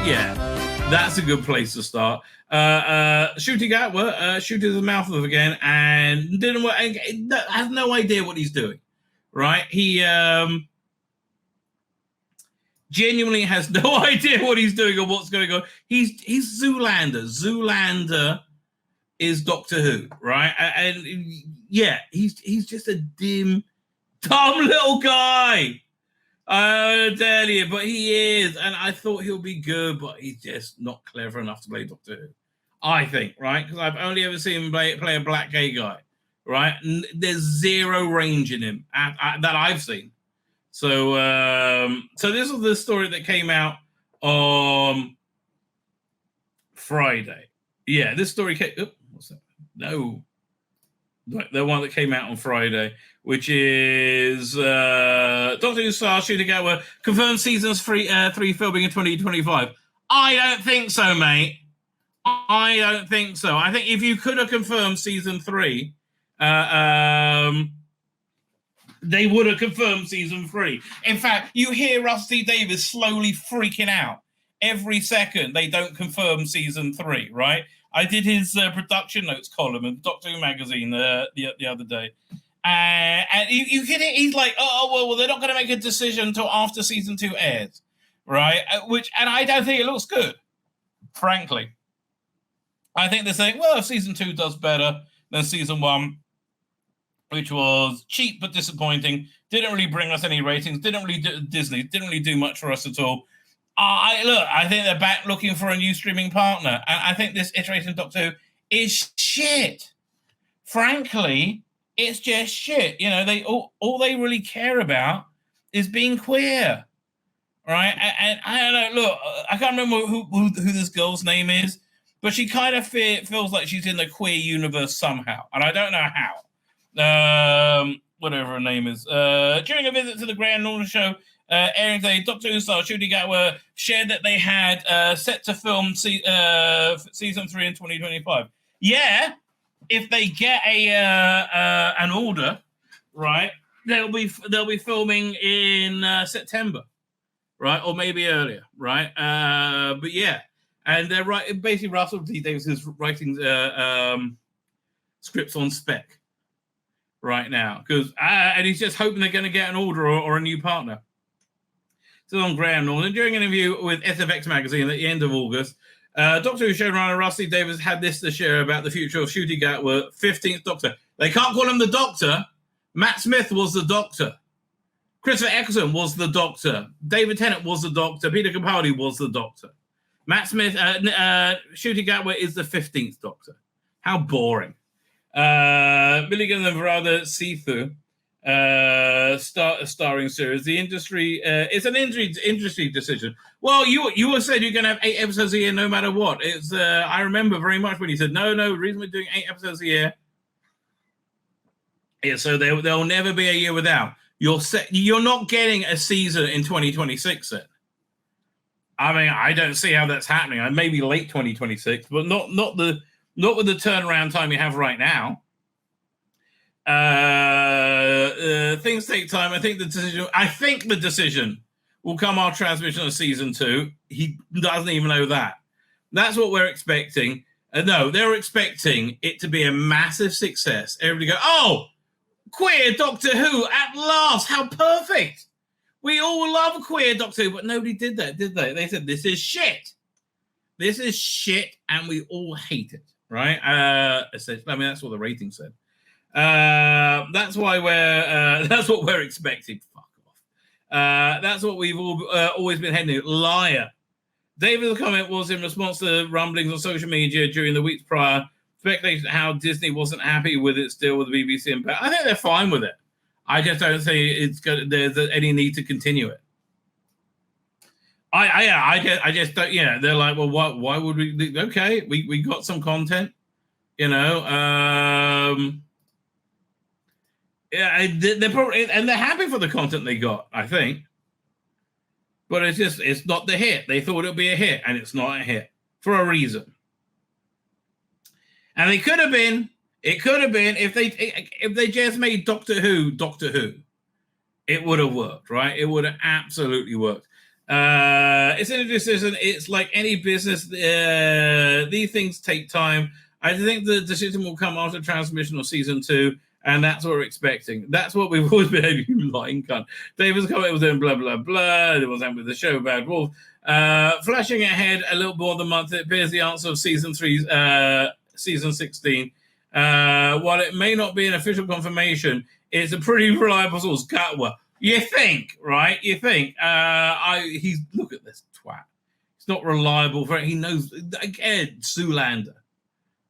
yeah, that's a good place to start. Ncuti Gatwa shooted his mouth off again and didn't work. Has no idea what he's doing, right? He genuinely has no idea what he's doing or what's going on. He's Zoolander. Zoolander is Doctor Who, right? And yeah, he's just a dumb little guy. I tell you, but he is, and I thought he'll be good, but he's just not clever enough to play Doctor Who. I think, right? Because I've only ever seen him play a black gay guy, right? There's zero range in him that I've seen. So, so this was the story that came out on Friday. Yeah, this story came. Oh, what's that? No, the one that came out on Friday, which is Doctor Who star Ncuti Gatwa confirmed seasons 3 filming in 2025. I don't think so, mate. I don't think so. I think if you could have confirmed season 3, they would have confirmed season 3. In fact, you hear Rusty Davies slowly freaking out every second they don't confirm season 3, right? I did his production notes column in Doctor Who magazine the other day. And you get it, he's like, well, they're not going to make a decision until after season 2 airs, right? And I don't think it looks good, frankly. I think they're saying, well, if season 2 does better than season 1, which was cheap but disappointing, didn't really bring us any ratings, Disney didn't really do much for us at all. I think they're back looking for a new streaming partner, and I think this iteration of Doctor Who is shit. Frankly, it's just shit. You know, they all they really care about is being queer, right? And I don't know. Look, I can't remember who this girl's name is, but she kind of feels like she's in the queer universe somehow, and I don't know how. Whatever her name is. During a visit to the Grand Northern Show, airing today, Doctor Who star Ncuti Gatwa shared that they had set to film season 3 in 2025. Yeah, if they get an order, right, they'll be filming in September, right, or maybe earlier, right? But yeah, and they're right. Basically, Russell T Davies is writing scripts on spec right now because and he's just hoping they're going to get an order or a new partner. So on Graham Norton, during an interview with SFX magazine at the end of August, Doctor Who showrunner Rusty Davies had this to share about the future of Ncuti Gatwa, 15th Doctor. They can't call him the Doctor. Matt Smith was the Doctor. Christopher Eccleston was the Doctor. David Tennant was the Doctor. Peter Capaldi was the Doctor. Matt Smith, Ncuti Gatwa is the 15th Doctor. How boring. Milligan and Verada Sithu starring series. The industry it's an industry decision. Well, you were saying you're going to have 8 episodes a year no matter what. It's I remember very much when you said no. The reason we're doing 8 episodes a year is so there'll never be a year without. You're not getting a season in 2026 then. I mean, I don't see how that's happening. Maybe late 2026, but not with the turnaround time you have right now. Things take time. I think the decision will come our transmission of season 2. He doesn't even know that. That's what we're expecting. No, they're expecting it to be a massive success. Everybody go, oh, queer Doctor Who at last. How perfect. We all love queer Doctor Who, but nobody did that, did they? They said, this is shit. This is shit, and we all hate it, right? I mean, that's what the rating said. That's why that's what we're expecting. Fuck off. That's what we've always been heading to. Liar. David's comment was in response to rumblings on social media during the weeks prior, speculation how Disney wasn't happy with its deal with the BBC Impact. I think they're fine with it. I just don't think there's any need to continue it. I just don't. Yeah, they're like, well, why would we? Okay, we got some content, you know. Yeah, they're probably, and they're happy for the content they got, I think. But it's not the hit. They thought it would be a hit, and it's not a hit for a reason. And it could have been if they just made Doctor Who, it would have worked, right? It would have absolutely worked. It's an decision. It's like any business. These things take time. I think the decision will come after transmission of season 2, and that's what we're expecting. That's what we've always been able to lying cunt. David's comment was doing blah, blah, blah. It was happening with the show, Bad Wolf. Flashing ahead a little more than a month, it appears the answer of season 3, season 16. While it may not be an official confirmation, it's a pretty reliable source. Gatwa. You think, right? You think. He's look at this twat. It's not reliable for it. He knows again, Zoolander.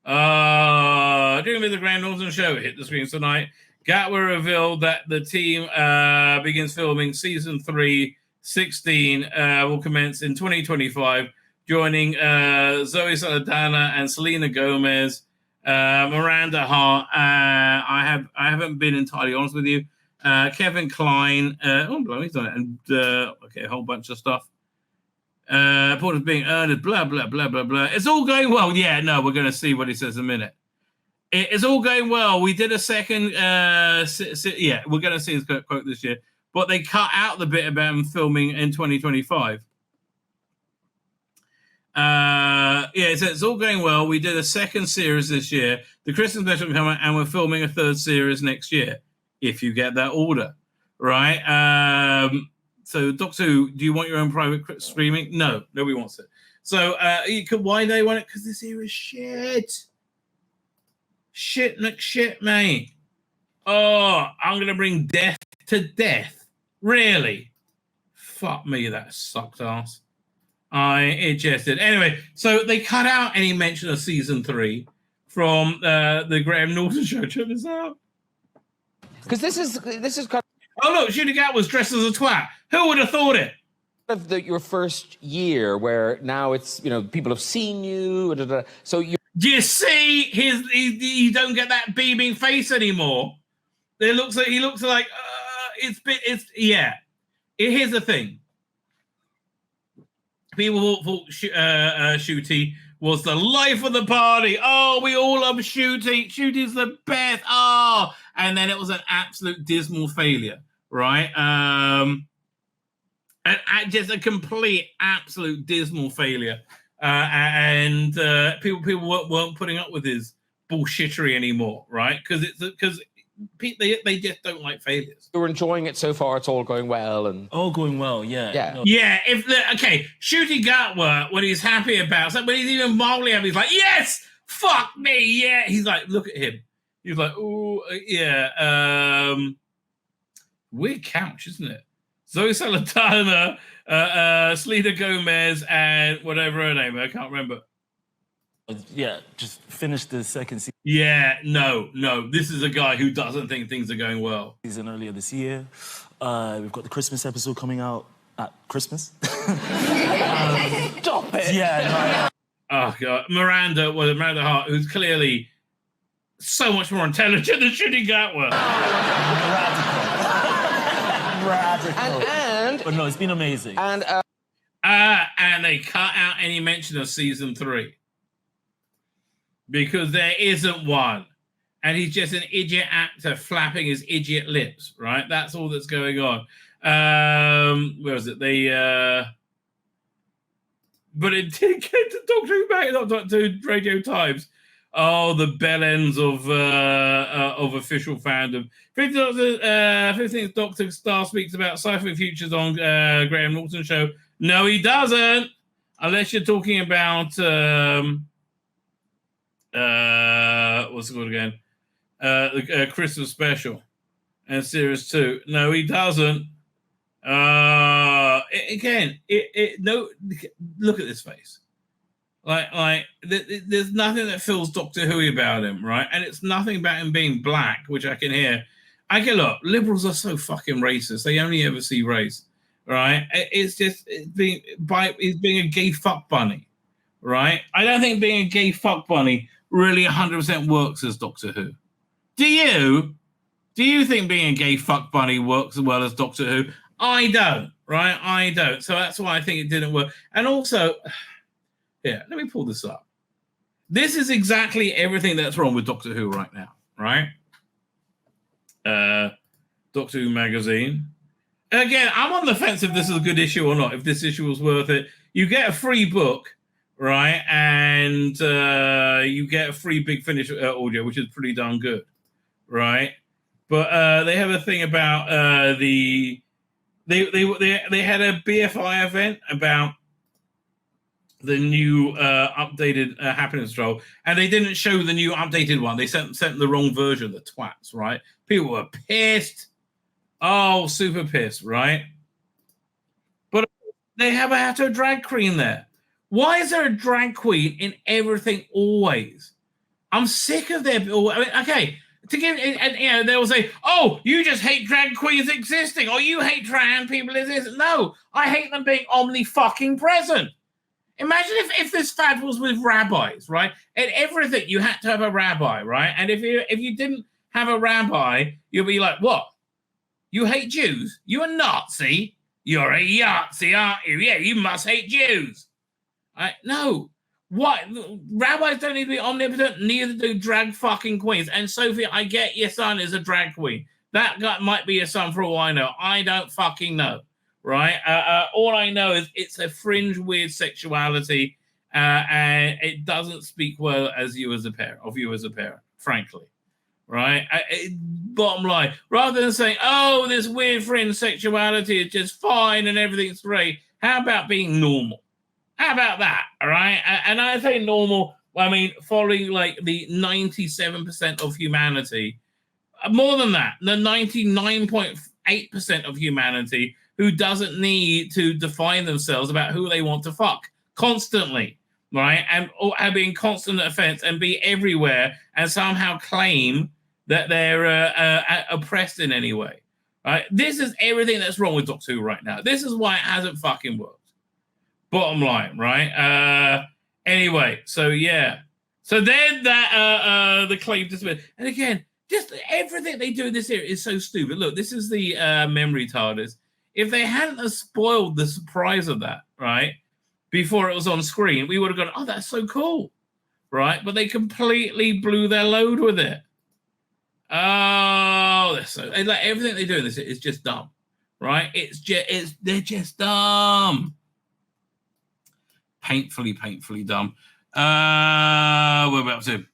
During the Grand Northern show hit the screens tonight, Gatwa revealed that the team begins filming season 3, 16 will commence in 2025, joining Zoe Saldana and Selena Gomez, Miranda Hart. I haven't been entirely honest with you. Kevin Kline. He's done it. And okay, a whole bunch of stuff. Porter's being earned. Blah blah blah blah blah. It's all going well. Yeah, no, we're going to see what he says in a minute. It's all going well. We did a second. Yeah, we're going to see his quote this year, but they cut out the bit about him filming in 2025. Yeah, it says it's all going well. We did a second series this year. The Christmas special will come out, and we're filming a third series next year. If you get that order, right? So, Doctor Who, do you want your own private streaming? No, nobody wants it. So, why they want it? Because this here is shit. Shit, mate. Oh, I'm going to bring death to death. Really? Fuck me, that sucked ass. It just did. Anyway, so they cut out any mention of season 3 from the Graham Norton show. Check this out. Because this is kind oh look, Ncuti Gatwa was dressed as a twat. Who would have thought it? of your first year where now it's people have seen you. So you. Do you see he don't get that beaming face anymore? He looks like yeah. Here's the thing. People thought Ncuti was the life of the party. Oh, we all love Ncuti. Ncuti the best. Oh, and then it was an absolute dismal failure, right? And just a complete, absolute dismal failure. And people weren't putting up with his bullshittery anymore, right? Because they just don't like failures. You're enjoying it so far. It's all going well, and all going well. Yeah. No. Yeah. Ncuti Gatwa, when he's happy about something, when he's even mildly happy, he's like, yes, fuck me, yeah. He's like, look at him. He's like, oh yeah. Weird couch, isn't it? Zoe Saldana, Selena Gomez, and whatever her name, I can't remember. Yeah, just finished the second season. Yeah, no. This is a guy who doesn't think things are going well. Season earlier this year. We've got the Christmas episode coming out at Christmas. Stop it. Yeah. Oh god, Miranda Hart, who's clearly so much more intelligent than Ncuti Gatwa. Radical. But no, it's been amazing. And they cut out any mention of season 3. Because there isn't one. And he's just an idiot actor flapping his idiot lips, right? That's all that's going on. Where is it? But it did get to Doctor Who back to Radio Times. Oh, the bell ends of official fandom. 15th Doctor Star speaks about sci-fi futures on Graham Norton show. No, he doesn't. Unless you're talking about what's it called again? The Christmas special and series 2. No, he doesn't. No. Look at this face. There's nothing that feels Doctor Who about him, right? And it's nothing about him being black, which I can hear. Look, liberals are so fucking racist. They only ever see race, right? It's being a gay fuck bunny, right? I don't think being a gay fuck bunny really 100% works as Doctor Who. Do you? Do you think being a gay fuck bunny works as well as Doctor Who? I don't, right? I don't. So that's why I think it didn't work. And also, yeah, let me pull this up. This is exactly everything that's wrong with Doctor Who right now, right? Doctor Who magazine. Again, I'm on the fence if this is a good issue or not, if this issue was worth it. You get a free book, right? And you get a free Big Finish audio, which is pretty darn good, right? But they have a thing about they had a BFI event about the new updated happiness troll, and they didn't show the new updated one. They sent the wrong version, the twats, right? People were pissed. Oh, super pissed, right? But they have a drag queen there. Why is there a drag queen in everything always? I'm sick of their. I mean, okay, to give, and you know, they'll say, "Oh, you just hate drag queens existing, or you hate trans people existing." No, I hate them being fucking present. Imagine if this fad was with rabbis, right? And everything you had to have a rabbi, right? And if you didn't have a rabbi, you'd be like, what? You hate Jews? You a Nazi? You're a Yahtzee, aren't you? Yeah, you must hate Jews. No. What? Rabbis don't need to be omnipotent, neither do drag fucking queens. And Sophie, I get your son is a drag queen. That guy might be your son for all I know. I don't fucking know. Right? All I know is it's a fringe weird sexuality, and it doesn't speak well of you as a parent, frankly. Right? Bottom line, rather than saying, "Oh, this weird fringe sexuality is just fine and everything's great," how about being normal? How about that? All right? And I say normal, I mean following like the 97% of humanity, more than that, the 99.8% of humanity who doesn't need to define themselves about who they want to fuck constantly, right? And be in constant offense and be everywhere and somehow claim that they're oppressed in any way, right? This is everything that's wrong with Doctor Who right now. This is why it hasn't fucking worked. Bottom line, right? Anyway, so yeah. So then that the claim dismissed. And again, just everything they do in this area is so stupid. Look, this is the memory TARDIS. If they hadn't spoiled the surprise of that, right, before it was on screen, we would have gone, "Oh, that's so cool," right? But they completely blew their load with it. Oh, like everything they do in this is just dumb, right? They're just dumb, painfully dumb. What about to?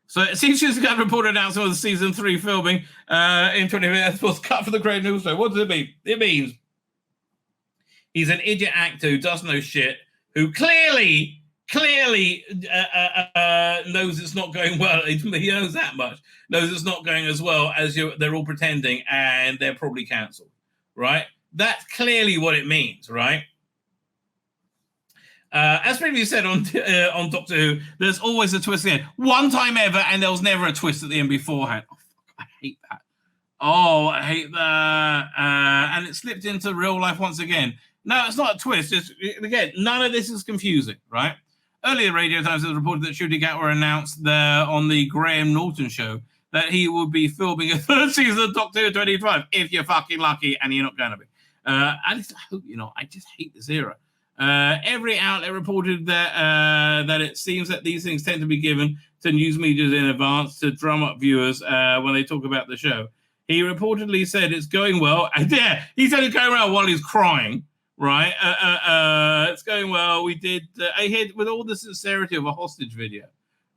So it seems to have reported announcement of the season 3 filming in 20 minutes was cut for the Great News Show. What does it mean? It means he's an idiot actor who doesn't know shit, who clearly knows it's not going well. He knows that much. Knows it's not going as well as they're all pretending, and they're probably cancelled, right? That's clearly what it means, right? As previously said on Doctor Who, there's always a twist at the end. One time ever, and there was never a twist at the end beforehand. Oh, fuck, I hate that. Oh, I hate that. And it slipped into real life once again. No, it's not a twist. Again, none of this is confusing, right? Earlier Radio Times has reported that Ncuti Gatwa announced on the Graham Norton show that he will be filming a third season of Doctor Who 2025, if you're fucking lucky, and you're not going to be. I hope you're not. I just hate this era. Every outlet reported that it seems that these things tend to be given to news media in advance to drum up viewers when they talk about the show. He reportedly said it's going well. And yeah, he said it's going well while he's crying, right? It's going well. We did, I hit with all the sincerity of a hostage video,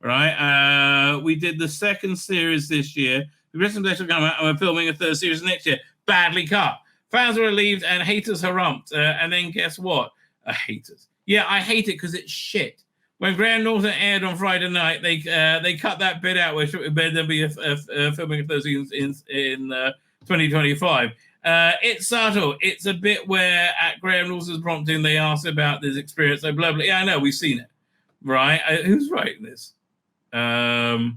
right? We did the second series this year. The rest of the come out, and we're filming a third series next year. Badly cut. Fans are relieved and haters harumphed. And then guess what? Haters. Yeah, I hate it because it's shit. When Graham Norton aired on Friday night, they cut that bit out where there'll be a filming of those in 2025. It's subtle. It's a bit where at Graham Norton's prompting, they asked about this experience. So blah blah. Yeah, I know we've seen it, right? Who's writing this? Why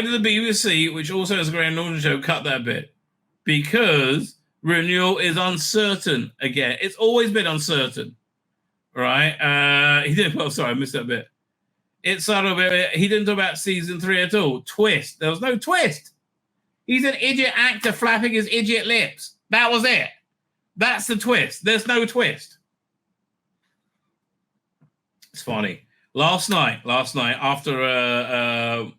did the BBC, which also has a Graham Norton show, cut that bit? Because renewal is uncertain again. It's always been uncertain, right? He didn't. Oh, sorry, I missed that bit. It's sort of he didn't talk about season 3 at all. Twist. There was no twist. He's an idiot actor flapping his idiot lips. That was it. That's the twist. There's no twist. It's funny. last night, after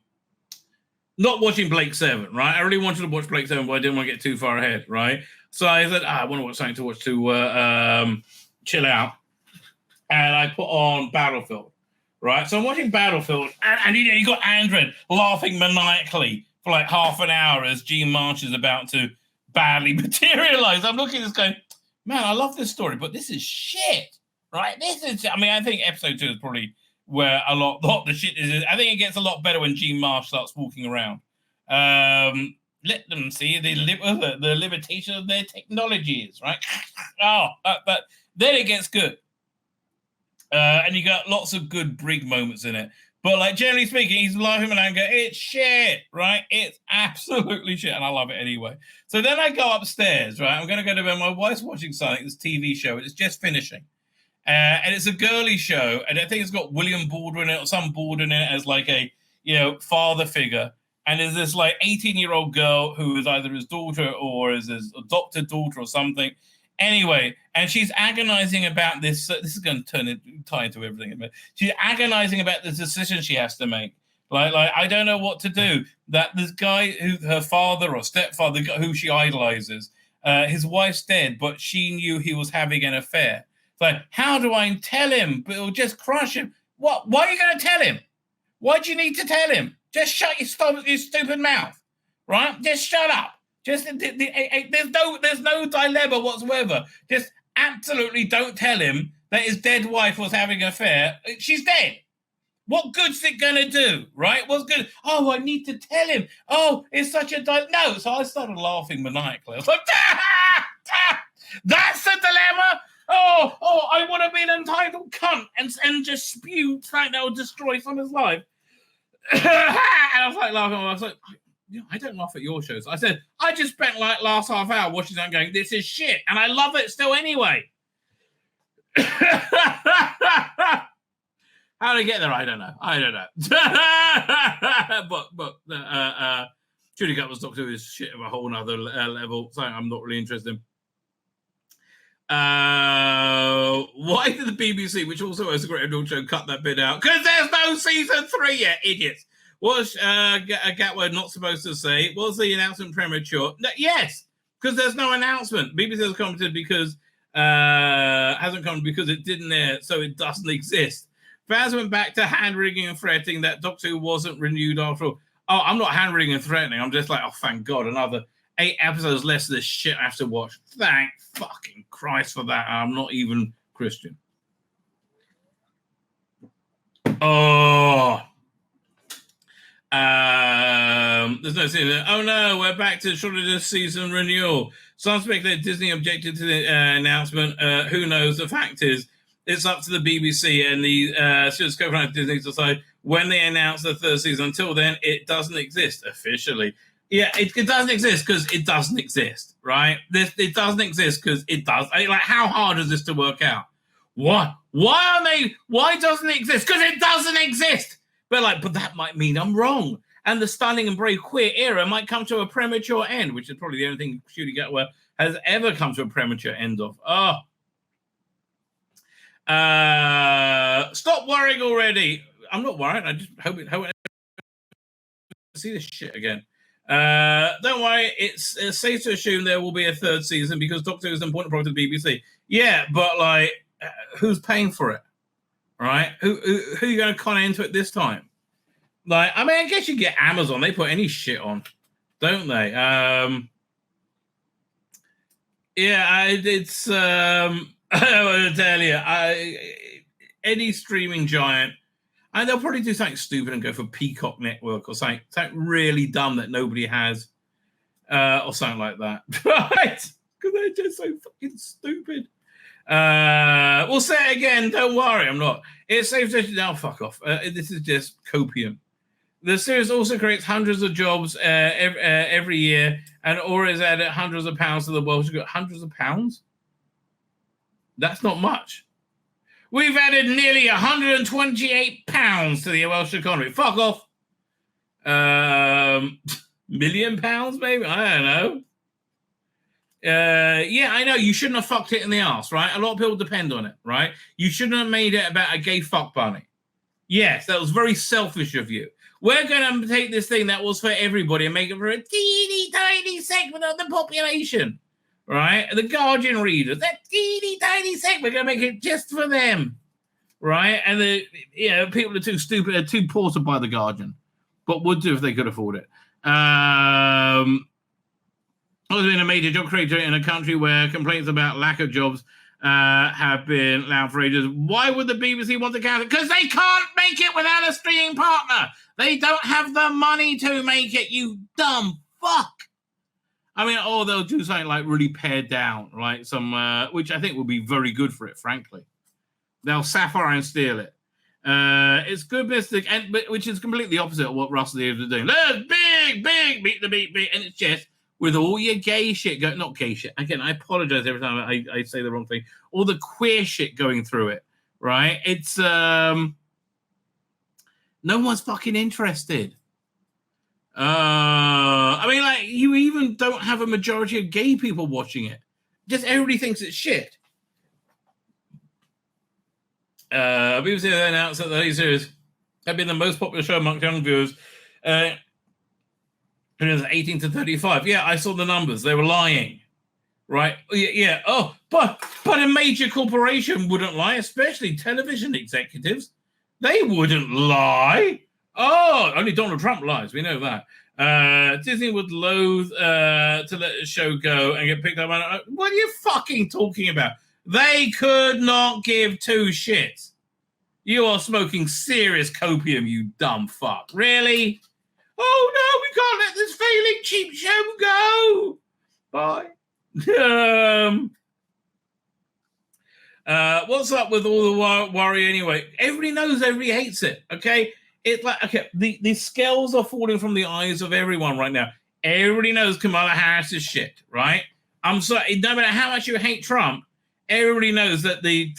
not watching Blake 7, right? I really wanted to watch Blake 7, but I didn't want to get too far ahead, right? So I said, I want to watch something to watch to chill out. And I put on Battlefield, right? So I'm watching Battlefield, and you got Andred laughing maniacally for like half an hour as Gene March is about to badly materialize. I'm looking at this going, man, I love this story, but this is shit, right? I think episode 2 is probably where a lot the shit is. I think it gets a lot better when Gene Marsh starts walking around. Let them see the limitation of their technologies, right? But then it gets good. And you got lots of good Brig moments in it. But like generally speaking, he's laughing and anger. It's shit, right? It's absolutely shit, and I love it anyway. So then I go upstairs, right? I'm going to go to bed. My wife's watching something, this TV show, and it's just finishing. And it's a girly show, and I think it's got William Baldwin in it, or some Baldwin in it as like a, father figure. And there's this like 18-year-old girl who is either his daughter or is his adopted daughter or something. Anyway, and she's agonizing about this. This is going to tie into everything. She's agonizing about the decision she has to make. Like I don't know what to do. That this guy, her father or stepfather, who she idolizes, his wife's dead, but she knew he was having an affair. Like, how do I tell him? But it'll just crush him. What? Why are you going to tell him? Why do you need to tell him? Just shut your stupid mouth, right? Just shut up. Just there's no dilemma whatsoever. Just absolutely don't tell him that his dead wife was having an affair. She's dead. What good's it going to do, right? What's good? Oh, I need to tell him. Oh, it's such a no. So I started laughing maniacally. I was like, that's the dilemma. Oh, I want to be an entitled cunt and just spew something that will destroy someone's life. And I was like laughing. I was like, I don't laugh at your shows. I said, I just spent like last half hour watching that going, this is shit. And I love it still anyway. How to get there? I don't know. but Ncuti Gatwa's Doctor Who is shit of a whole nother level. So I'm not really interested in. Why did the BBC, which also has a great adult show, cut that bit out? Because there's no season 3 yet, idiots. Was Gatwa not supposed to say? Was the announcement premature? No, yes, because there's no announcement. BBC has commented because hasn't come because it didn't air, so it doesn't exist. Fans went back to hand-wringing and threatening that Doctor Who wasn't renewed after all. Oh, I'm not hand-wringing and threatening. I'm just like, oh, thank God, another 8 episodes less of this shit I have to watch. Thank fucking Christ for that. I'm not even Christian. Oh. There's no season. Oh no, we're back to shortly this season renewal. Some speculate Disney objected to the announcement. Who knows? The fact is, it's up to the BBC and the scope of Disney to decide when they announce the 3rd season. Until then, it doesn't exist officially. Yeah, it doesn't exist because it doesn't exist, right? It doesn't exist because it does. Like, how hard is this to work out? What? Why doesn't it exist? Because it doesn't exist. But that might mean I'm wrong. And the stunning and brave queer era might come to a premature end, which is probably the only thing Ncuti Gatwa has ever come to a premature end of. Stop worrying already. I'm not worried. I just hope it see this shit again. Don't worry. It's safe to assume there will be a 3rd season because Doctor Who is an important product of the BBC. Yeah, but like, who's paying for it? Right? Who are you going to con into it this time? Like, I mean, I guess you get Amazon. They put any shit on, don't they? It's I want to tell you, any streaming giant, and they'll probably do something stupid and go for Peacock Network or something really dumb that nobody has, or something like that, right? Because they're just so fucking stupid. We'll say it again. Don't worry, I'm not. It's safe to now. Fuck off. This is just copium. The series also creates hundreds of jobs every year, and Aura has added hundreds of pounds to the Welsh. Hundreds of pounds? That's not much. We've added nearly £128 to the Welsh economy. Fuck off. £1 million, maybe? I don't know. Yeah, I know. You shouldn't have fucked it in the arse, right? A lot of people depend on it, right? You shouldn't have made it about a gay fuck bunny, Yes, that was very selfish of you. We're going to take this thing that was for everybody and make it for a teeny tiny segment of the population, right? The Guardian readers, that teeny tiny segment, we're going to make it just for them, right? And people are too stupid, are too poor to buy the Guardian, but would do if they could afford it. I was being a major job creator in a country where complaints about lack of jobs have been loud for ages. Why would the BBC want to cancel? Because they can't make it without a streaming partner. They don't have the money to make it, you dumb fuck. I mean, they'll do something like really pared down, right? Which I think will be very good for it, frankly. They'll sapphire and steal it. It's good business, which is completely opposite of what Russell is doing. Let's big, beat the beat, and it's just with all your gay shit, not gay shit. Again, I apologize every time I say the wrong thing. All the queer shit going through it, right? It's no one's fucking interested. I mean, like, you even don't have a majority of gay people watching it. Just everybody thinks it's shit. BBC announced that the late series had been the most popular show amongst young viewers. 18 to 35. Yeah, I saw the numbers. They were lying, right? Yeah. Oh, but a major corporation wouldn't lie, especially television executives. They wouldn't lie. Oh, only Donald Trump lies. We know that. Disney would loathe to let the show go and get picked up. What are you fucking talking about? They could not give two shits. You are smoking serious copium, you dumb fuck. Really? Oh, no, we can't let this failing cheap show go. Bye. What's up with all the worry anyway? Everybody knows, everybody hates it, okay? It's like, okay, the scales are falling from the eyes of everyone right now. Everybody knows Kamala Harris is shit, right? I'm sorry, no matter how much you hate Trump, everybody knows that the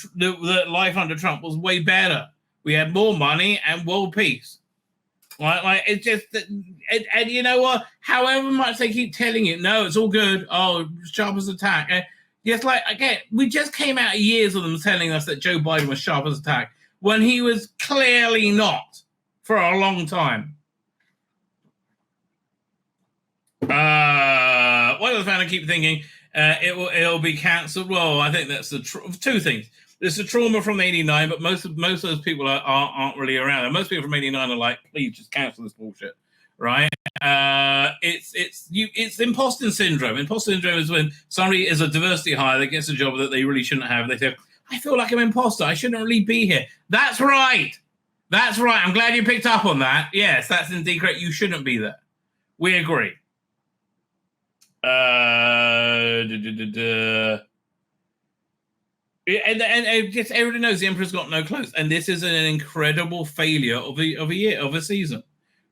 life under Trump was way better. We had more money and world peace. Right? Like, it's just, and you know what? However much they keep telling you, no, it's all good. Oh, sharp as a tack. And just like, again, we just came out of years of them telling us that Joe Biden was sharp as a tack when he was clearly not for a long time. What does fan keep thinking? It'll be cancelled. Well, I think that's two things. There's the trauma from '89, but most of those people aren't really around. And most people from '89 are like, please just cancel this bullshit, right? It's imposter syndrome. Imposter syndrome is when somebody is a diversity hire that gets a job that they really shouldn't have. They say, I feel like I'm an imposter. I shouldn't really be here. That's right. That's right. I'm glad you picked up on that. Yes, that's indeed correct. You shouldn't be there. We agree. And just everybody knows the Emperor's got no clothes, and this is an incredible failure of a season,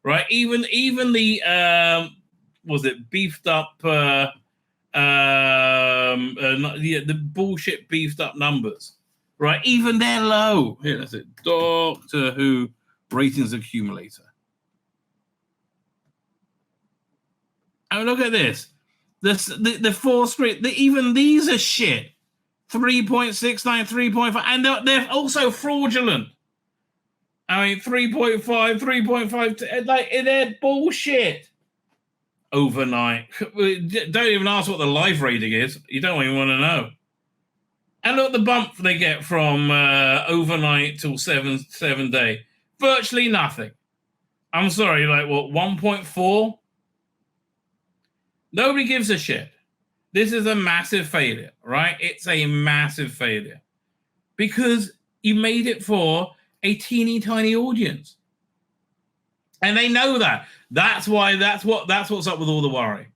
right? Even the beefed up the bullshit beefed up numbers, right? Even they're low. Here, that's it. Doctor Who ratings accumulator. And look at this. The four screen. Even these are shit. 3.69, 3.5, and they're also fraudulent. I mean, 3.5, 3.5, like, they're bullshit. Overnight. Don't even ask what the live rating is. You don't even want to know. And look at the bump they get from overnight till seven day. Virtually nothing. I'm sorry, like what, 1.4? Nobody gives a shit. This is a massive failure, right? It's a massive failure because you made it for a teeny tiny audience, and they know that. That's why. That's what's up with all the worry.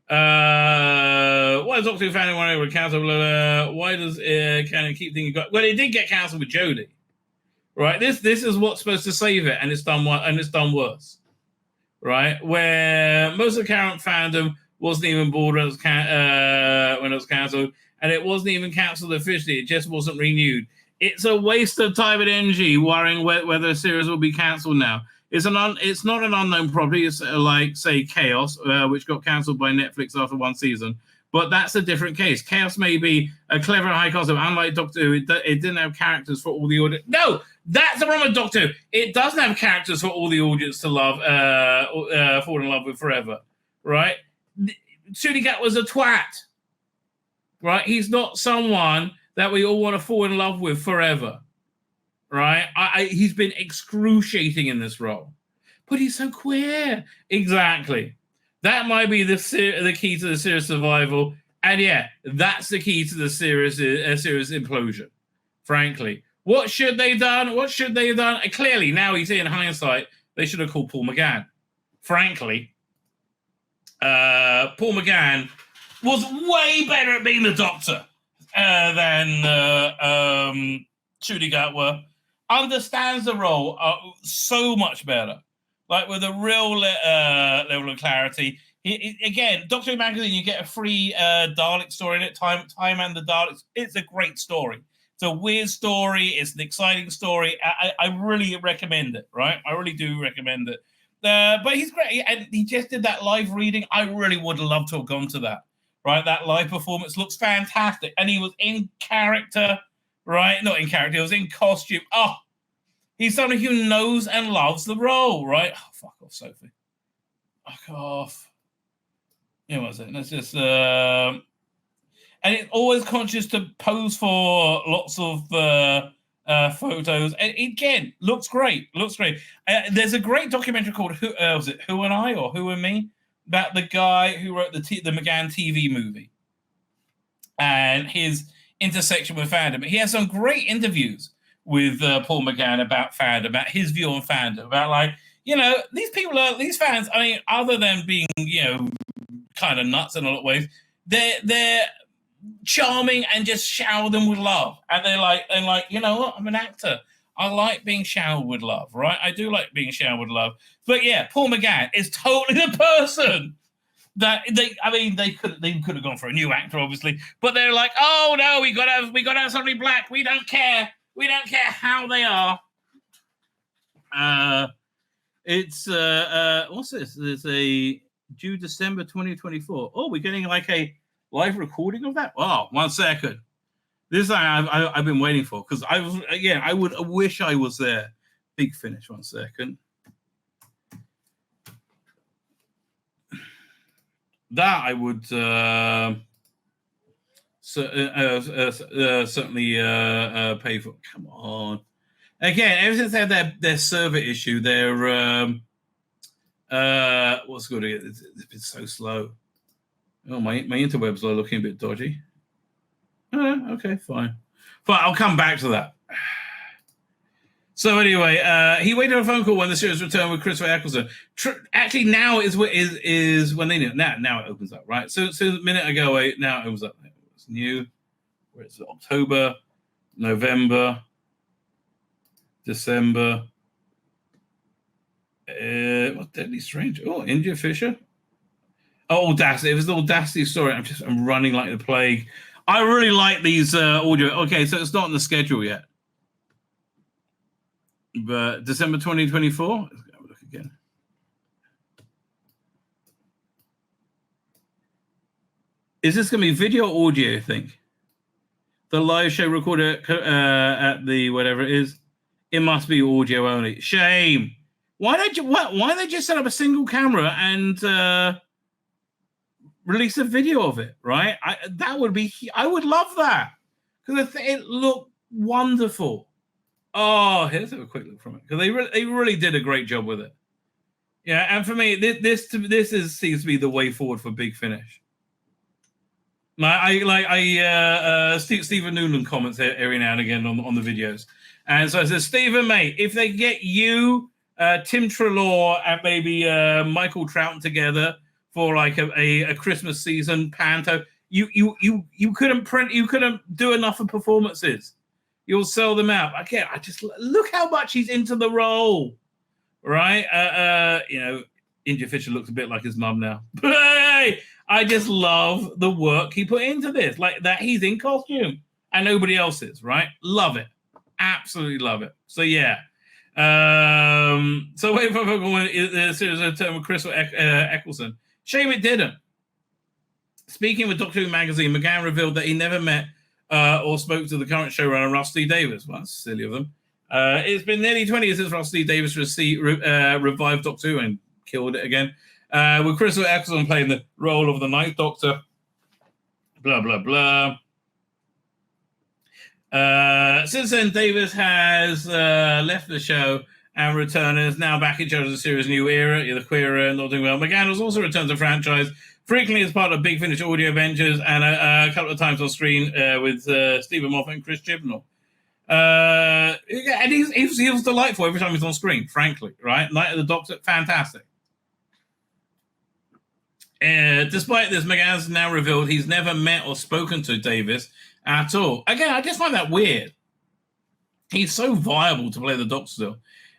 Why does Doctor Who fan worry with cancel? Why does Canon keep thinking? Well, it did get cancelled with Jodie, right? This is what's supposed to save it, and it's done worse, right? Where most of the current fandom wasn't even bored when it was cancelled, and it wasn't even cancelled officially. It just wasn't renewed. It's a waste of time and energy worrying whether a series will be cancelled now. It's not an unknown property. It's like, say, Chaos, which got cancelled by Netflix after one season. But that's a different case. Chaos may be a clever high concept. Unlike Doctor Who, it didn't have characters for all the audience. No, That's the problem with Doctor Who. It doesn't have characters for all the audience to love, fall in love with forever, right? Ncuti Gatwa was a twat, right? He's not someone that we all want to fall in love with forever, right? He's been excruciating in this role, but he's so queer. Exactly. That might be the key to the series survival, and yeah, that's the key to the series implosion. Frankly, what should they have done? Clearly, now we see in hindsight, they should have called Paul McGann. Frankly, Paul McGann was way better at being the Doctor than Ncuti Gatwa. Understands the role so much better, like with a real level of clarity. Again, Doctor Who magazine, you get a free Dalek story in it. Time and the Daleks. It's a great story. It's a weird story. It's an exciting story. I really recommend it. Right, I really do recommend it. But he's great, and he just did that live reading. I really would love to have gone to that. Right, that live performance looks fantastic, and he was in character. Right, not in character. He was in costume. Oh, he's someone who knows and loves the role. Right. Oh, fuck off, Sophie. Fuck off. Yeah, what was it? Let's just. And it's always conscious to pose for lots of photos. And again, looks great. There's a great documentary called Who was it? Who and I or Who and Me, about the guy who wrote the McGann TV movie and his intersection with fandom. He has some great interviews with Paul McGann about fandom, about his view on fandom, about these fans. I mean, other than being kind of nuts in a lot of ways, they're charming and just shower them with love. And they're like, you know what? I'm an actor. I like being showered with love, right? I do like being showered with love. But yeah, Paul McGann is totally the person that they could have gone for a new actor, obviously. But they're like, oh no, we gotta have somebody black. We don't care how they are. It's what's this? It's a due December 2024. Oh, we're getting like a live recording of that? Oh, 1 second. This is I've been waiting for, because I wish I was there. Big Finish. 1 second. That I would certainly pay for. Come on. Again, ever since they had their server issue, their what's good? It's been so slow. Oh, my interwebs are looking a bit dodgy. Okay, fine. I'll come back to that. So anyway, he waited on a phone call when the series returned with Christopher Eccleston. Actually, now is when they knew. Now it opens up, right? So a minute ago, now it opens up. It's new. Where is it? October, November, December. What's Deadly Strange? Oh, India Fisher. Oh, Audacity. It was the Audacity story. I'm running like the plague. I really like these audio. Okay, so it's not on the schedule yet. But December 2024. Let's have a look again. Is this going to be video or audio, you think? The live show recorded at the whatever it is. It must be audio only. Shame. Why don't they just set up a single camera and release a video of it, right? I would love that, because it looked wonderful. Oh, let's have a quick look from it, because they really did a great job with it. Yeah, and for me, this seems to be the way forward for Big Finish. Stephen Noonan comments every now and again on the videos, and so I said, Stephen, mate, if they get you, Tim Treloar, and maybe Michael Troughton together for like a Christmas season panto, you couldn't do enough of performances. You'll sell them out. Again, I just look how much he's into the role, right? India Fisher looks a bit like his mum now. But hey, I just love the work he put into this. Like that, he's in costume and nobody else is, right? Love it. Absolutely love it. So yeah. So wait for the series return with Chris Eccleston. Shame it didn't. Speaking with Doctor Who magazine, McGann revealed that he never met or spoke to the current showrunner, Russ T. Davies. Well, that's silly of them. It's been nearly 20 years since Russell T Davies revived Doctor Who and killed it again. With Crystal Eccleston playing the role of the Ninth Doctor. Blah, blah, blah. Since then, Davies has left the show and returned and is now back in charge of the series' new era, the queer era, not doing well. McGann has also returned to the franchise, frequently as part of Big Finish audio ventures and a couple of times on screen with Stephen Moffat and Chris Chibnall. And he was delightful every time he's on screen, frankly, right? Night of the Doctor, fantastic. Despite this, McGann's now revealed he's never met or spoken to Davies at all. Again, I just find that weird. He's so viable to play the Doctor still.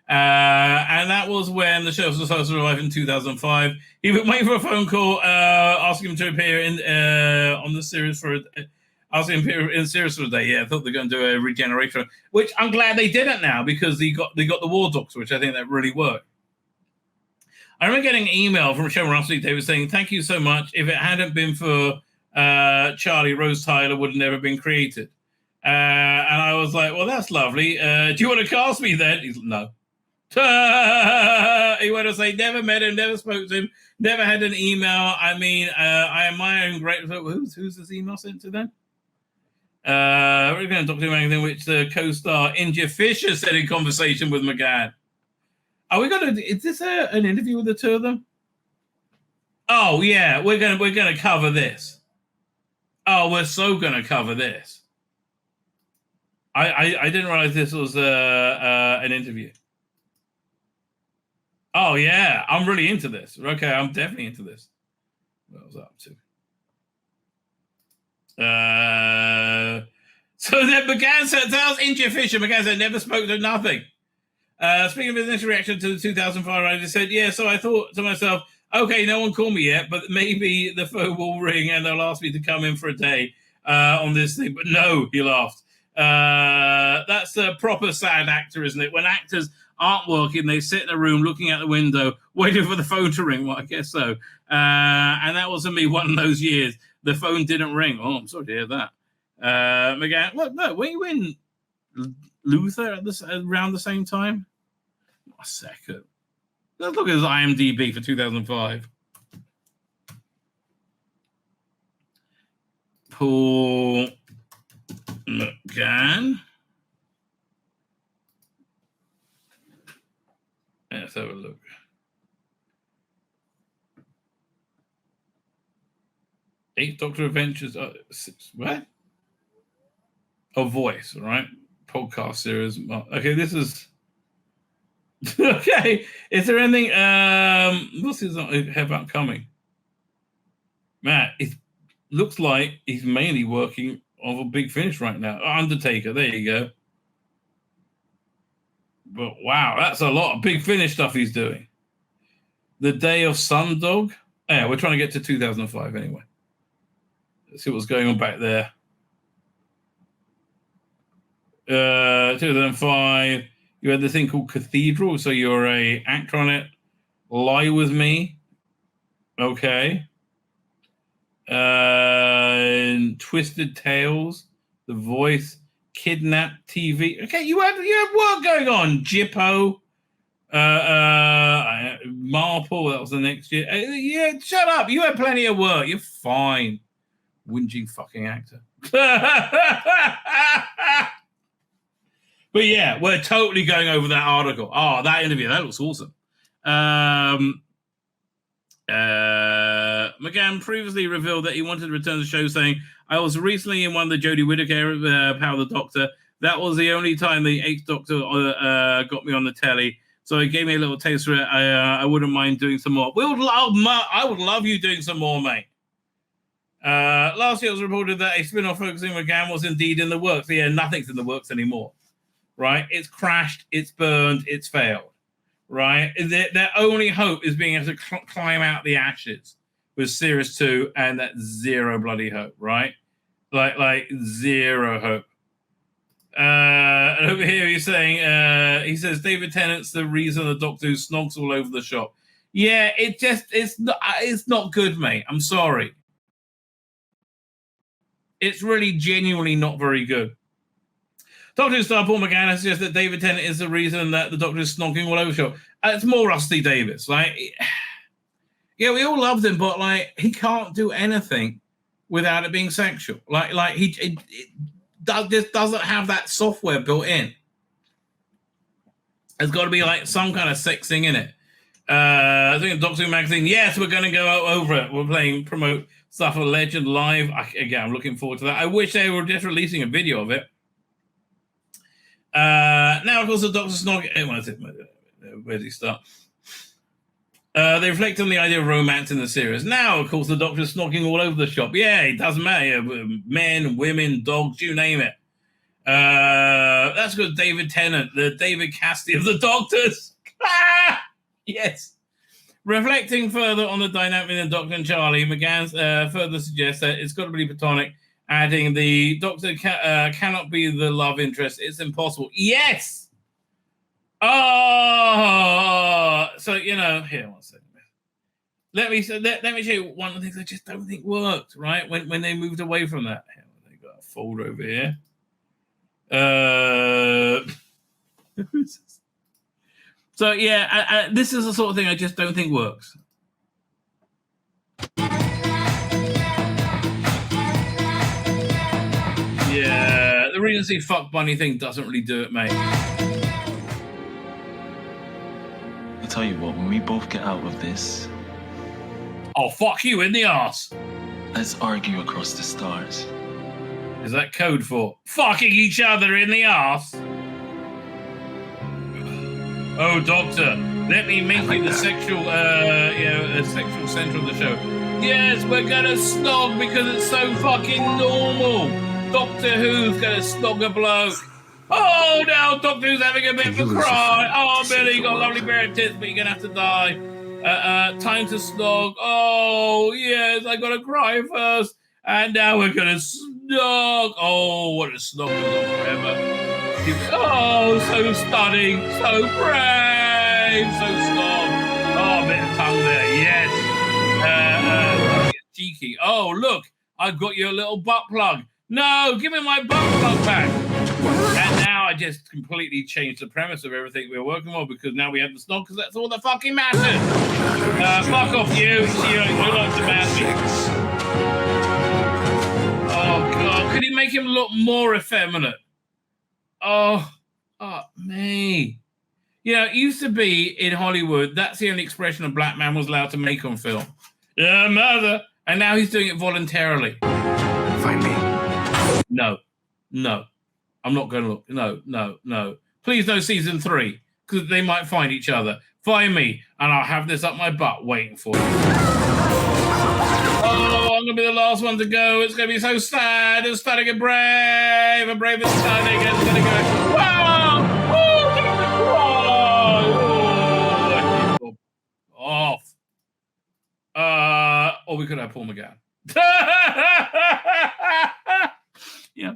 And that was when the show was supposed to arrive in 2005. He was waiting for a phone call asking him to appear on the series for asking him to appear in the series for a day. Yeah, I thought they were going to do a regeneration, which I'm glad they didn't now because they got the War Doctor, which I think that really worked. I remember getting an email from Shomron Davies saying, "Thank you so much. If it hadn't been for Charlie, Rose Tyler would have never been created." And I was like, "Well, that's lovely. Do you want to cast me then?" He's like, "No." He went to say, "Never met him, never spoke to him, never had an email." I mean, I am my own great. Who's this email sent to then? We're going to talk to anything which the co-star India Fisher said in conversation with McGann. Are we going to? Is this an interview with the two of them? Oh yeah, we're gonna cover this. Oh, we're so gonna cover this. I didn't realize this was an interview. Oh yeah, I'm really into this. Okay, I'm definitely into this. What was I up to? So then McGann said, that was India Fisher. McGann said, never spoke to nothing. Speaking of his initial reaction to the 2005, I just said, yeah, so I thought to myself, okay, no one called me yet, but maybe the phone will ring and they'll ask me to come in for a day on this thing. But no, he laughed. That's a proper sad actor, isn't it? When actors aren't working, they sit in a room looking out the window, waiting for the phone to ring. Well, I guess so. And that wasn't me one of those years. The phone didn't ring. Oh, I'm sorry to hear that. McGann, look, no, were you in Luther around the same time? A second. Let's look at his IMDb for 2005. Paul McGann. Let's have a look. Eighth Doctor Adventures. What? Oh, Voice, right? Podcast series. Okay, this is. Okay, is there anything? What's his have upcoming? Man, it looks like he's mainly working on a Big Finish right now. Undertaker, there you go. But wow, that's a lot of Big Finish stuff he's doing. The Day of Sundog. Yeah, we're trying to get to 2005 anyway. Let's see what's going on back there. 2005. You had this thing called Cathedral, so you're a actor on it. Lie With Me. Okay. Twisted Tales. The Voice. Kidnap TV. Okay, you had work going on. Jippo. Marple, that was the next year. Yeah, shut up. You had plenty of work. You're fine. Whinging fucking actor. But yeah, we're totally going over that article. Oh, that interview, that looks awesome. McGann previously revealed that he wanted to return to the show, saying, I was recently in one of the Jodie Whittaker Power of the Doctor. That was the only time the 8th Doctor got me on the telly. So it gave me a little taste for it. I wouldn't mind doing some more. I would love you doing some more, mate. Last year it was reported that a spin-off focusing on McGann was indeed in the works. Yeah, nothing's in the works anymore. Right? It's crashed, it's burned, it's failed. Right? Their only hope is being able to climb out the ashes with Series 2, and that's zero bloody hope, right? Like zero hope. And over here he's saying, he says, David Tennant's the reason the Doctor Who snogs all over the shop. Yeah, it's not good, mate. I'm sorry. It's really genuinely not very good. Doctor Who star Paul McGann has suggested that David Tennant is the reason that the Doctor is snogging all over the show. It's more Rusty Davies. Like, yeah, we all loved him, but like he can't do anything without it being sexual. Like he just doesn't have that software built in. There's got to be like some kind of sex thing in it. I think Doctor Who magazine. Yes, we're going to go over it. We're promote stuff for Legend Live. Again, I'm looking forward to that. I wish they were just releasing a video of it. Now, of course, the Doctor Snog. Where did he start? They reflect on the idea of romance in the series. Now, of course, the Doctor's snogging all over the shop. Yeah, it doesn't matter. Men, women, dogs, you name it. That's good. David Tennant, the David Cassidy of the Doctors. Yes. Reflecting further on the dynamic in Doctor and Charlie, McGann further suggests that it's got to be platonic, adding the Doctor cannot be the love interest. It's impossible. Yes. Oh, so here, one second. Let me show you one of the things I just don't think worked. Right when they moved away from that, they got a folder over here. So yeah, this is the sort of thing I just don't think works. Yeah, the Regency fuck bunny thing doesn't really do it, mate. I'll tell you what, when we both get out of this, I'll fuck you in the arse. Let's argue across the stars. Is that code for fucking each other in the arse? Oh, Doctor, let me make you the sexual, the sexual center of the show. Yes, we're gonna snog because it's so fucking normal. Doctor Who's gonna snog a bloke. Oh, now Doctor Who's having a bit of a cry. Oh, Billy, you got a lovely pair of tits, but you're gonna have to die. Time to snog. Oh, yes, I gotta cry first. And now we're gonna snog. Oh, what a snog goes on forever. Oh, so stunning, so brave, so snog. Oh, a bit of tongue there, yes. Cheeky. Oh, look, I've got you a little butt plug. No, give me my butt plug back. And now I just completely changed the premise of everything we were working on because now we have the snog because that's all that fucking matters. Fuck off you. You like to man me. Oh, God. Could he make him look more effeminate? Oh, me. It used to be in Hollywood, that's the only expression a black man was allowed to make on film. Yeah, mother. And now he's doing it voluntarily. Find me. No. I'm not going to look. No. Please no season 3, because they might find each other. Find me, and I'll have this up my butt waiting for you. Oh, I'm going to be the last one to go. It's going to be so sad. It's starting to get brave. A brave is starting. It's going to go. Wow! Oh, give me the cry. Oh, off. Or we could have Paul McGann. Yeah.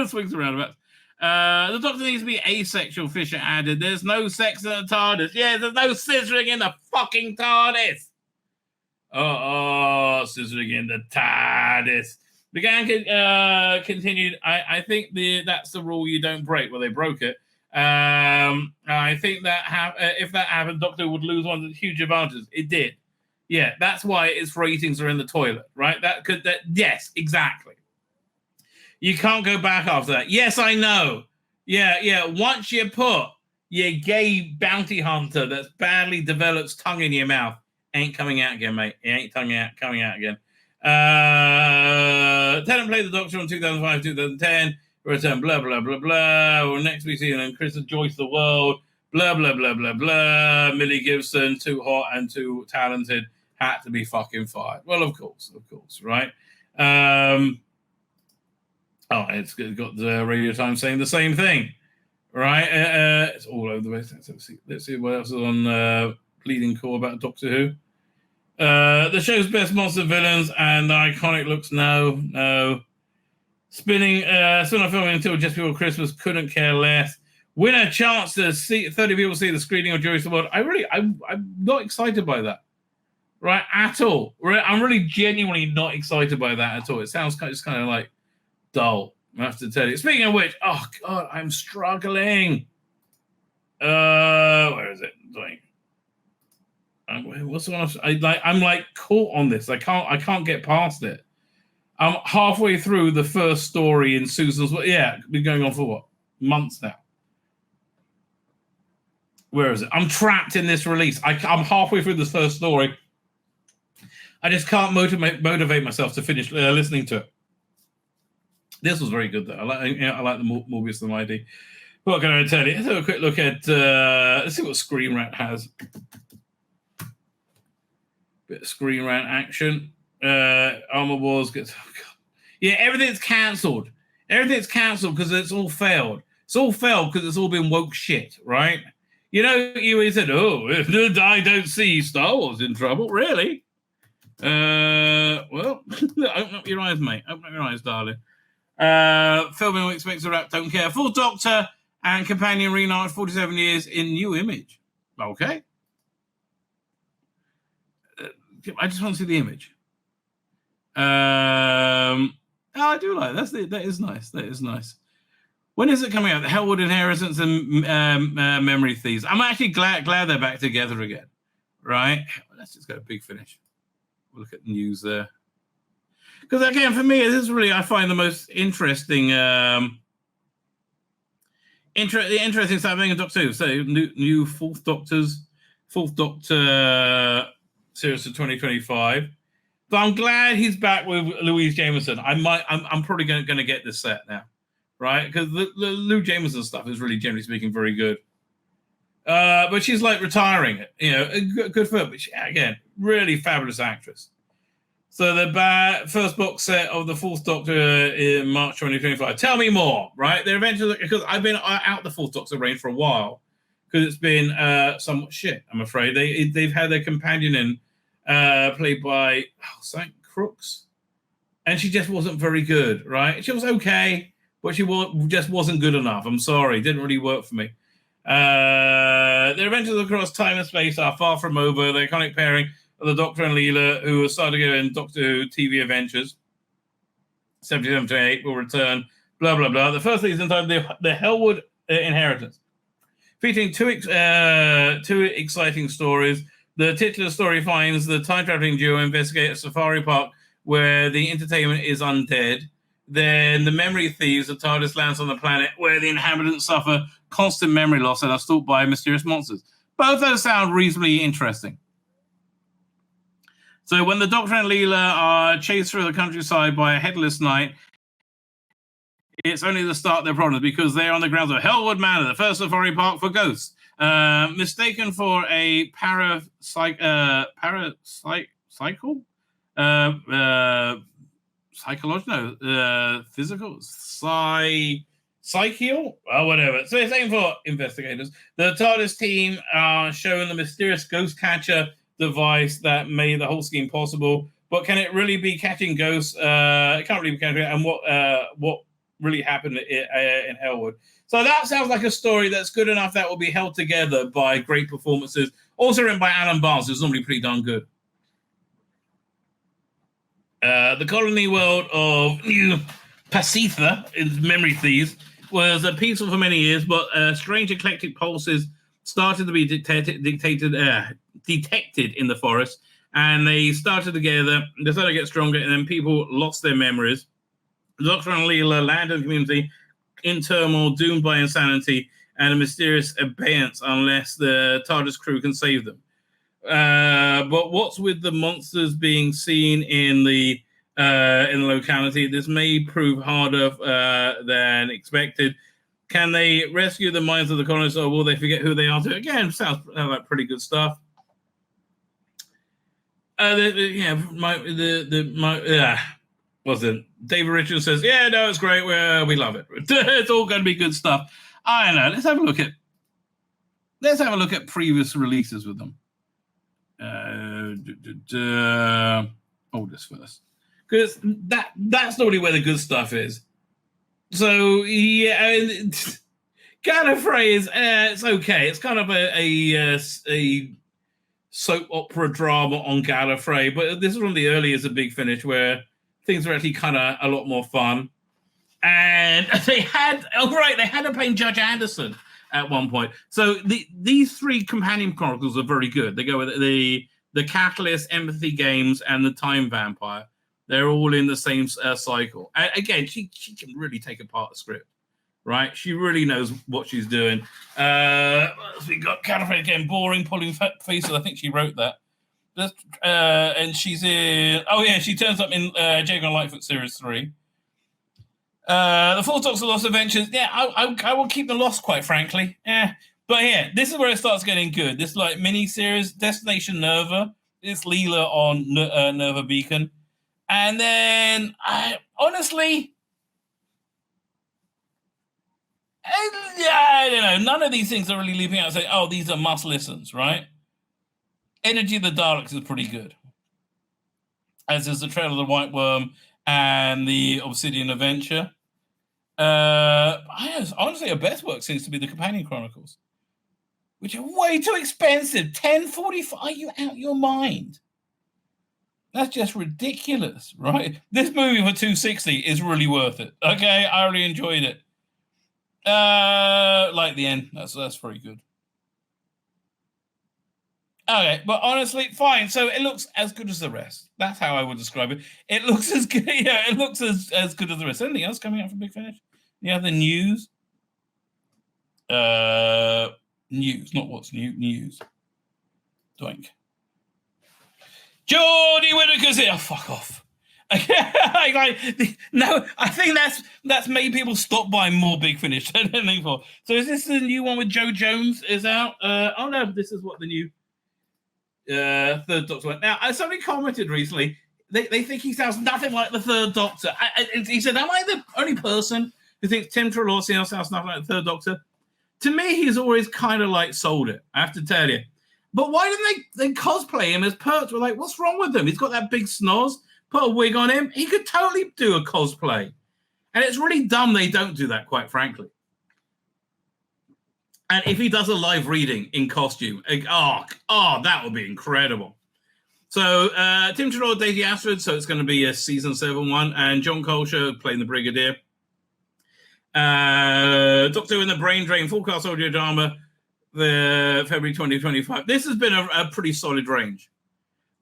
Swings around about. The Doctor needs to be asexual, Fisher added. There's no sex in the TARDIS. Yeah, there's no scissoring in the fucking TARDIS. Oh, scissoring in the TARDIS. McGann continued, I think that's the rule you don't break. Well, they broke it. I think that if that happened, Doctor would lose one of the huge advantages. It did. Yeah, that's why its ratings are in the toilet, right? Yes, exactly. You can't go back after that. Yes, I know. Yeah. Once you put your gay bounty hunter that's badly developed tongue in your mouth, ain't coming out again, mate. It ain't coming out again. Tennant played the Doctor in 2005, 2010. Return, blah, blah, blah, blah. Well, next we see him Chris Joyce the World. Blah, blah, blah, blah, blah. Millie Gibson, too hot and too talented. Had to be fucking fired. Well, of course, right? It's got the Radio Times saying the same thing, right? It's all over the place. Let's see what else is on Bleeding Core about Doctor Who. The show's best monster villains and the iconic looks. No. Spinning filming until just before Christmas. Couldn't care less. Win a chance to see 30 people see the screening of Joyce the World. I'm not excited by that, right? At all. Right? I'm really genuinely not excited by that at all. It sounds kind of like dull. I have to tell you. Speaking of which, oh God, I'm struggling. Where is it? What's the one? I'm like caught on this. I can't get past it. I'm halfway through the first story in Susan's. Yeah, been going on for what, months now. Where is it? I'm trapped in this release. I'm halfway through this first story. I just can't motivate myself to finish listening to it. This was very good, though. I like the Morbius and ID. What can I tell you? Let's have a quick look at. Let's see what Screen Rant has. Bit of Screen Rant action. Armor Wars gets. Oh God. Yeah, everything's cancelled. Everything's cancelled because it's all failed. It's all failed because it's all been woke shit, right? You know, you said, "Oh, I don't see Star Wars in trouble." Really? Well, open up your eyes, mate. Open up your eyes, darling. Filming we expect to wrap, don't care. Fourth Doctor and companion relaunch 47 years in new image. Okay. I just want to see the image. I do like that. That is nice. That is nice. When is it coming out? The Hellwood Inheritance and Memory Thieves. I'm actually glad they're back together again. Right? Let's just go big finish. We'll look at the news there. Because again, for me, this is really, I find the most interesting interesting stuff in Doctor Who. So new Fourth Doctor series of 2025. But I'm glad he's back with Louise Jameson. I'm probably going to get this set now, right? Because the Lou Jameson stuff is really, generally speaking, very good. But she's like retiring, you know, good for her. But she, again, really fabulous actress. So the first box set of the Fourth Doctor in March 2025. Tell me more, right? They're eventually, because I've been out the Fourth Doctor range for a while because it's been somewhat shit, I'm afraid. They've had their companion in played by St. Crooks, and she just wasn't very good, right? She was okay, but she just wasn't good enough. I'm sorry, didn't really work for me. Their adventures across time and space are far from over. The iconic pairing of the Doctor and Leela, who are starting to go in Doctor Who TV adventures, 77 to 8 will return. Blah blah blah. The first season titled the Hellwood Inheritance, featuring two exciting stories. The titular story finds the time-traveling duo investigate a safari park where the entertainment is undead. Then the memory thieves, the TARDIS lands on the planet where the inhabitants suffer constant memory loss and are stalked by mysterious monsters. Both of those sound reasonably interesting. So when the Doctor and Leela are chased through the countryside by a headless knight, it's only the start of their problems because they're on the grounds of Hellwood Manor, the first safari park for ghosts. Mistaken for a physical, psychical, or whatever. So it's aimed for investigators. The TARDIS team are shown the mysterious ghost catcher device that made the whole scheme possible. But can it really be catching ghosts? It can't really be catching. And what really happened in Hellwood? So that sounds like a story that's good enough that will be held together by great performances. Also written by Alan Barnes, who's normally pretty darn good. The colony world of New Pasitha, in Memory Thieves, was peaceful for many years, but strange eclectic pulses started to be detected in the forest, and they started together, decided to get stronger, and then people lost their memories. The Doctor and Leela land in the community in turmoil, doomed by insanity and a mysterious abeyance unless the TARDIS crew can save them. But what's with the monsters being seen in the locality? This may prove harder than expected. Can they rescue the minds of the colonists, or will they forget who they are? Again, sounds like pretty good stuff. David Richards says, yeah, no, it's great. We love it. It's all going to be good stuff. I don't know. Let's have a look at previous releases with them. This first, because that's normally where the good stuff is. So yeah, Gallifrey is it's okay. It's kind of a soap opera drama on Gallifrey, but this is one of the earliest of Big Finish where things are actually kind of a lot more fun. And they had her playing Judge Anderson at one point. So these three companion chronicles are very good. They go with the Catalyst, Empathy Games, and the Time Vampire. They're all in the same cycle. Again, she can really take apart a script, right? She really knows what she's doing. We got California again, boring, pulling faces. I think she wrote that. And she's in. Oh yeah, she turns up in Jacob and Lightfoot Series 3. The Fourth Doctor Lost Adventures. Yeah, I will keep the Lost, quite frankly. Yeah, but yeah, this is where it starts getting good. This like mini series, Destination Nerva. It's Leela on Nerva Beacon, and then I honestly, I don't know. None of these things are really leaping out and saying, "Oh, these are must listens," right? Energy of the Daleks is pretty good, as is the Trail of the White Worm and the Obsidian Adventure. Honestly, her best work seems to be the Companion Chronicles, which are way too expensive. $10.45. Are you out your mind? That's just ridiculous, right? This movie for $260 is really worth it. Okay, I really enjoyed it. Like the end. That's very good. Okay, but honestly, fine. So it looks as good as the rest. That's how I would describe it. It looks as good. Yeah, it looks as good as the rest. Anything else coming out from Big Finish? Yeah, the news. News, not what's new. News. Doink. Jodie Whittaker's here. Oh, fuck off. No, I think that's made people stop buying more Big Finish than anything for. So is this the new one with Joe Jones is out? Oh no, this is what the new Third Doctor went. Now, somebody commented recently, they think he sounds nothing like the Third Doctor. He said, am I the only person who thinks Tim Trelawney sounds nothing like the Third Doctor? To me, he's always kind of like sold it, I have to tell you. But why didn't they cosplay him as Pertwee? We're like, what's wrong with him? He's got that big snoz, put a wig on him. He could totally do a cosplay. And it's really dumb they don't do that, quite frankly. And if he does a live reading in costume, that would be incredible. So Tim Trelawney, Daisy Ashford, so it's going to be a season 7 one, and John Colsher playing the Brigadier. Doctor Who in the Brain Drain, full cast audio drama, the February 2025. This has been a pretty solid range.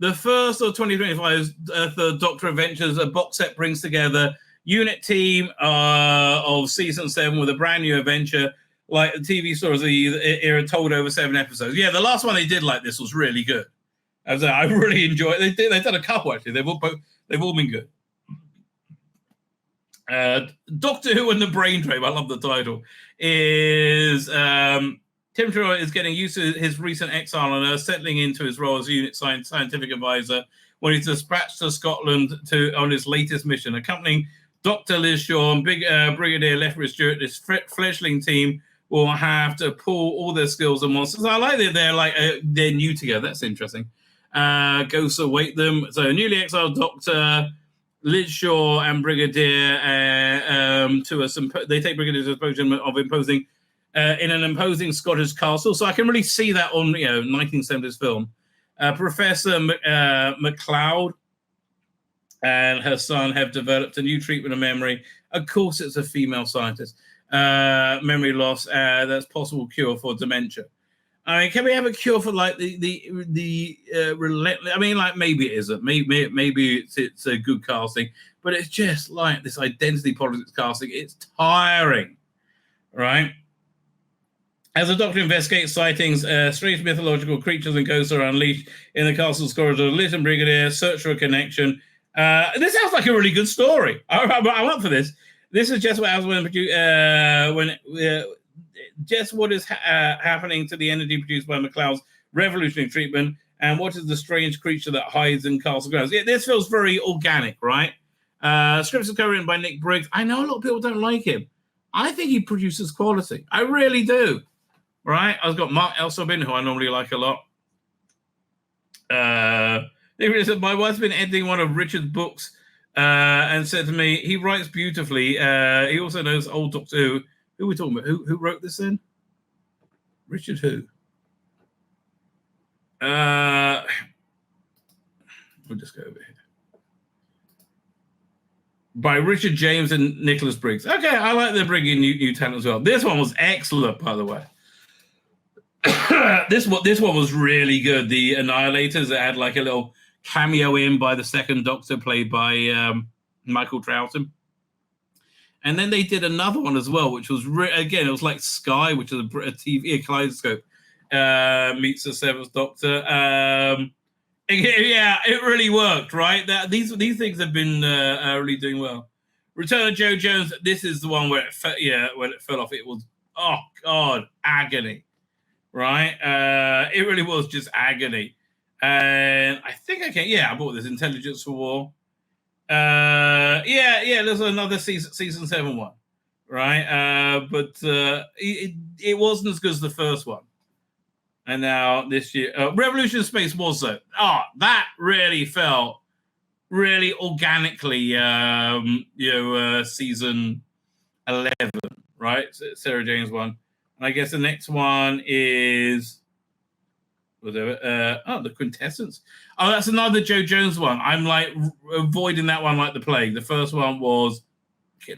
The first of 2025's Third Doctor Adventures, a box set brings together unit team of season 7 with a brand new adventure, like the TV stories of the era told over 7 episodes. Yeah, the last one they did like this was really good. I really enjoyed it. They've done a couple actually. They've all been good. Doctor Who and the Brain Drain, I love the title, is Tim Trelawney is getting used to his recent exile on Earth, settling into his role as unit scientific advisor when he's dispatched to Scotland on his latest mission. Accompanying Dr. Liz Shaw and Brigadier Lethbridge Stewart, this fledgling team will have to pull all their skills and monsters. I like that they're new together. That's interesting. Ghosts await them. So newly exiled Doctor Liz Shaw and Brigadier they take Brigadier to a symposium of imposing in an imposing Scottish castle. So I can really see that on 1970s film. Professor McLeod and her son have developed a new treatment of memory. Of course, it's a female scientist. Memory loss that's possible cure for dementia. I mean, can we have a cure for like the relentless? I mean, like maybe it isn't. Maybe it's a good casting, but it's just like this identity politics casting. It's tiring, right? As the Doctor investigates sightings, strange mythological creatures and ghosts are unleashed in the castle's corridor. Liz and Brigadier search for a connection. This sounds like a really good story. I'm up for this. This is just what happens just what is happening to the energy produced by McLeod's revolutionary treatment, and what is the strange creature that hides in castle grounds. Yeah, this feels very organic, right? Scripts are co-written by Nick Briggs. I know a lot of people don't like him. I think he produces quality. I really do. Right? I've got Mark Elsobin, who I normally like a lot. My wife's been editing one of Richard's books and said to me, he writes beautifully. He also knows old Doctor Who. Who are we talking about? Who wrote this then? Richard who? We'll just go over here. by Richard James and Nicholas Briggs. Okay, I like they're bringing new talent as well. This one was excellent, by the way. This one was really good. The Annihilators, it had like a little cameo in by the second Doctor, played by Michael Troughton. And then they did another one as well, which was again, it was like Sky, which is a TV kaleidoscope, meets the Seventh Doctor. Yeah, it really worked, right? These things have been really doing well. Return of Joe Jones. This is the one where when it fell off, it was agony, right? It really was just agony. And I think I bought this Intelligence for War. There's another season 7 one, right? But it wasn't as good as the first one. And now this year, Revolution of Space was though. That really felt really organically, season 11, right? Sarah James one. And I guess the next one is the Quintessence. Oh, that's another Joe Jones one. I'm like avoiding that one like the plague. The first one was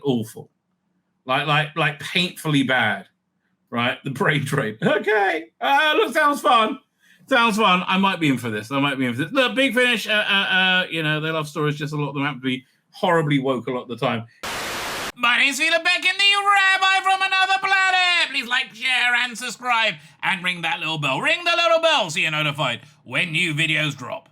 awful, like painfully bad, right? The Brain Trade. Okay, look, sounds fun. I might be in for this. Look, Big Finish. They love stories. Just a lot of them have to be horribly woke a lot of the time. My name's Tzvi Lebetkin, the Rabbi from another planet. Please like, share, and subscribe, and ring that little bell. Ring the little bell so you're notified when new videos drop.